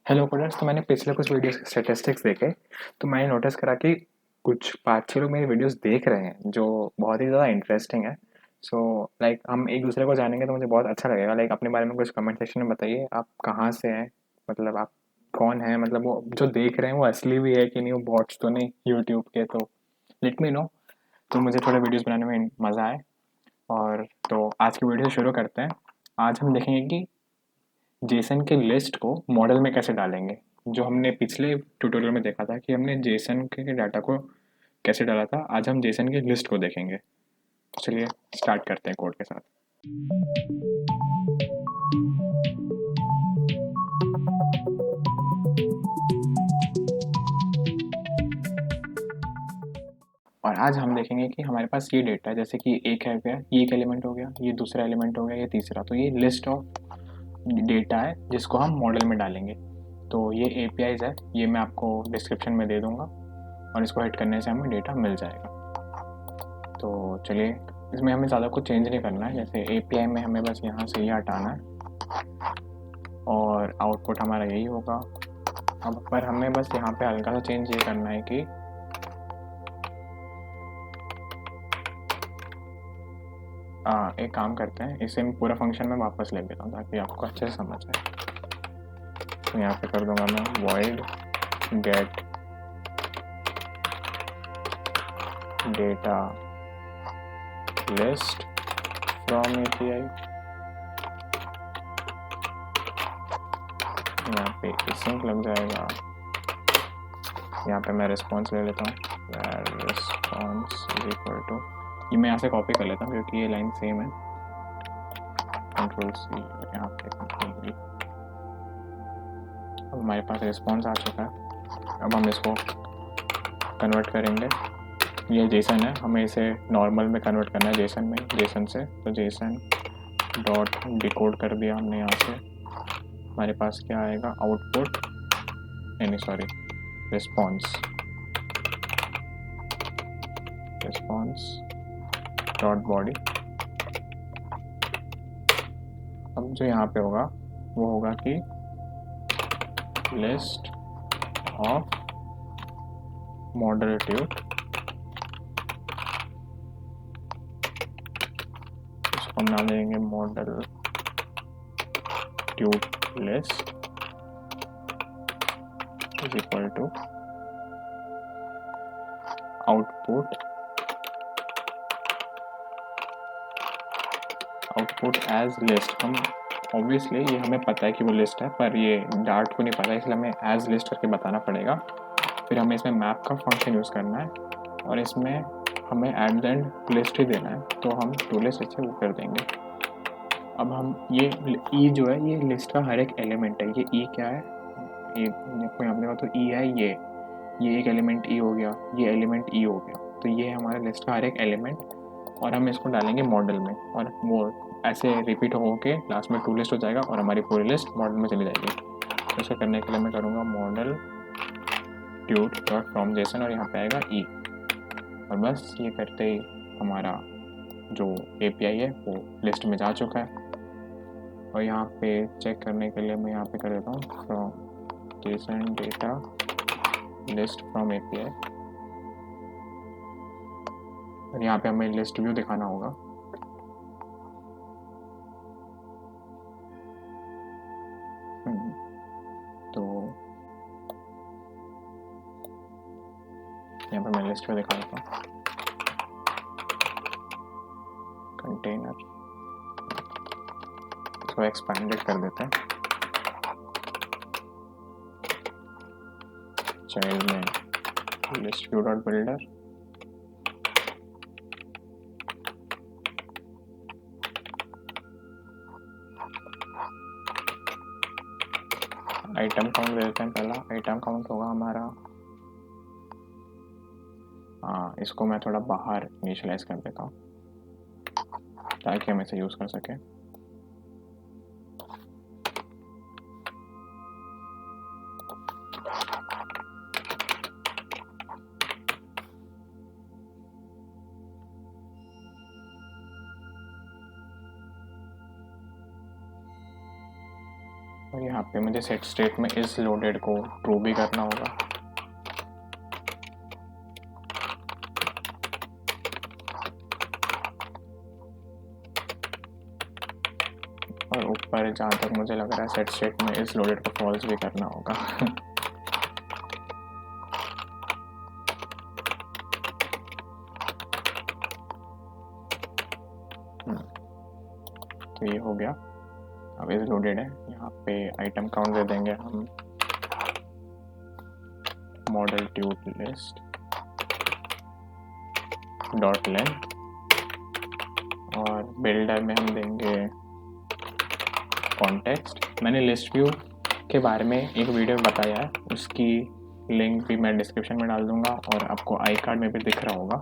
Hello coders. तो मैंने पिछले कुछ वीडियोस के स्टैटिस्टिक्स देखे, तो मैंने नोटिस करा कि कुछ 5-6 लोग मेरी वीडियोस देख रहे हैं, जो बहुत ही ज़्यादा इंटरेस्टिंग है। सो लाइक हम एक दूसरे को जानेंगे तो मुझे बहुत अच्छा लगेगा। लाइक अपने बारे में कुछ कमेंट सेक्शन में बताइए, आप कहाँ से हैं, मतलब आप कौन हैं, मतलब वो जो देख रहे हैं वो असली भी है कि नहीं, वो बॉट्स तो नहीं यूट्यूब के। तो लेट मी नो, तो मुझे थोड़ा वीडियोस बनाने में मज़ा आए। और तो आज की वीडियो शुरू करते हैं। आज हम देखेंगे कि जेसन के लिस्ट को मॉडल में कैसे डालेंगे। जो हमने पिछले ट्यूटोरियल में देखा था कि हमने जेसन के डाटा को कैसे डाला था, आज हम जेसन की लिस्ट को देखेंगे। चलिए स्टार्ट करते हैं कोड के साथ। और आज हम देखेंगे कि हमारे पास ये डेटा है, जैसे कि एक है गया, ये एक एलिमेंट हो गया, ये दूसरा एलिमेंट हो गया, ये तीसरा। तो ये लिस्ट ऑफ डेटा है जिसको हम मॉडल में डालेंगे। तो ये एपीआईज है, ये मैं आपको डिस्क्रिप्शन में दे दूंगा और इसको हिट करने से हमें डेटा मिल जाएगा। तो चलिए, इसमें हमें ज़्यादा कुछ चेंज नहीं करना है। जैसे एपीआई में हमें बस यहाँ से ये हटाना है और आउटपुट हमारा यही होगा। अब पर हमें बस यहाँ पे हल्का सा चेंज ये करना है कि एक काम करते हैं, इसे मैं पूरा फंक्शन में वापस ले लेता हूँ ताकि आपको अच्छे से समझ आए। तो यहाँ पे कर दूंगा मैं void get data list from API। यहाँ पे सिंक लग जाएगा। यहाँ पे मैं रिस्पॉन्स ले लेता हूँ, रिस्पॉन्स इज इक्वल टू, ये मैं यहाँ से कॉपी कर लेता हूँ क्योंकि ये लाइन सेम है। कंट्रोल सी, यहाँ पे कंट्रोल वी। अब हमारे पास रिस्पॉन्स आ चुका है। अब हम इसको कन्वर्ट करेंगे। ये जेसन है, हमें इसे नॉर्मल में कन्वर्ट करना है, जेसन में, जेसन से। तो जेसन डॉट डिकोड कर दिया हमने यहाँ से। हमारे पास क्या आएगा, आउटपुट, नहीं sorry, response, response dot body. अब जो यहाँ पे होगा वो होगा कि लिस्ट ऑफ मॉडल ट्यूट, इसको हम नाम देंगे मॉडल ट्यूट list is equal to output as list. हम ऑब्वियसली ये हमें पता है कि वो लिस्ट है, पर ये डार्ट को नहीं पता, इसलिए हमें एज लिस्ट करके बताना पड़ेगा। फिर हमें इसमें मैप का फंक्शन यूज़ करना है और इसमें हमें एट द एंड लिस्ट ही देना है। तो हम टू लिस्ट इसे वो कर देंगे। अब हम ये ई जो है, ये लिस्ट का हर एक एलिमेंट है। ये ई क्या है, ये देखो यहाँ पे तो ई है, ये एक एलिमेंट ई हो गया, ये एलिमेंट ई हो गया। तो ये हमारा लिस्ट का हर एक एलिमेंट, और हम इसको डालेंगे मॉडल में, और वो ऐसे रिपीट हो के लास्ट में टू लिस्ट हो जाएगा और हमारी पूरी लिस्ट मॉडल में चली जाएगी। तो इसे करने के लिए मैं करूँगा model tweet dot from Jason और यहाँ पे आएगा ई। और बस ये करते ही हमारा जो एपीआई है वो लिस्ट में जा चुका है। और यहाँ पे चेक करने के लिए मैं यहाँ पे कर देता हूँ from Jason data list from API, और यहाँ पे हमें लिस्ट व्यू दिखाना होगा। तो यहाँ पे मैं लिस्ट व्यू दिखा देता हूँ। कंटेनर, इसको एक्सपैंडेड कर देते हैं। चाइल्ड में list view dot builder, item count दे देते हैं। पहला आइटम काउंट होगा हमारा, इसको मैं थोड़ा बाहर इनिशियलाइज कर देता हूँ ताकि हम इसे यूज़ कर सकें। और यहाँ फिर मुझे सेट स्टेट में इस लोडेड को ट्रू भी करना होगा। और ऊपर जहाँ तक मुझे लग रहा है सेट स्टेट में इस लोडेड को फॉल्स भी करना होगा। तो ये हो गया। अब इस लोडेड है, यहाँ पे आइटम काउंट दे देंगे हम मॉडल ट्यूट लिस्ट डॉट लेन, और बिल्डर में हम देंगे कॉन्टेक्स्ट। मैंने लिस्ट व्यू के बारे में एक वीडियो बताया है, उसकी लिंक भी मैं डिस्क्रिप्शन में डाल दूंगा और आपको आई कार्ड में भी दिख रहा होगा,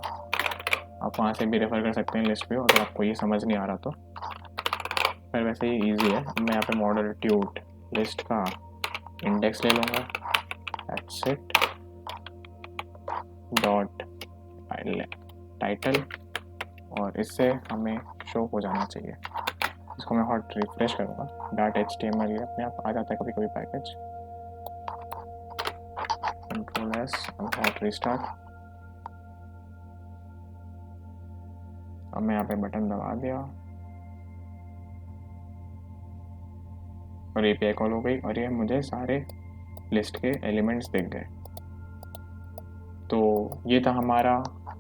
आप वहाँ से भी रेफर कर सकते हैं लिस्ट व्यू अगर आपको ये समझ नहीं आ रहा तो। पर वैसे ही ईजी है। मैं यहाँ पे मॉडल ट्यूट लिस्ट का इंडेक्स ले लूँगा, दैट्स इट, डॉट टाइटल, और इससे हमें शो हो जाना चाहिए। इसको मैं हॉट रिफ्रेश करूँगा, .html ये अपने आप आ जाता है कभी कभी पैकेज। Ctrl+S और हॉट रिस्टार्ट। अब मैं यहाँ पे बटन दबा दिया और API कॉल हो गई और ये मुझे सारे लिस्ट के एलिमेंट्स दिख गए। तो ये था हमारा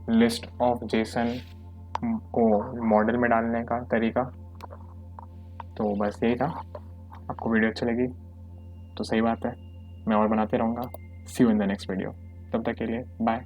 लिस्ट ऑफ जेसन को मॉडल में डालने का तरीका। तो बस यही था। आपको वीडियो अच्छी लगी तो सही बात है, मैं और बनाते रहूँगा। See you in the next video. तब तक के लिए बाय।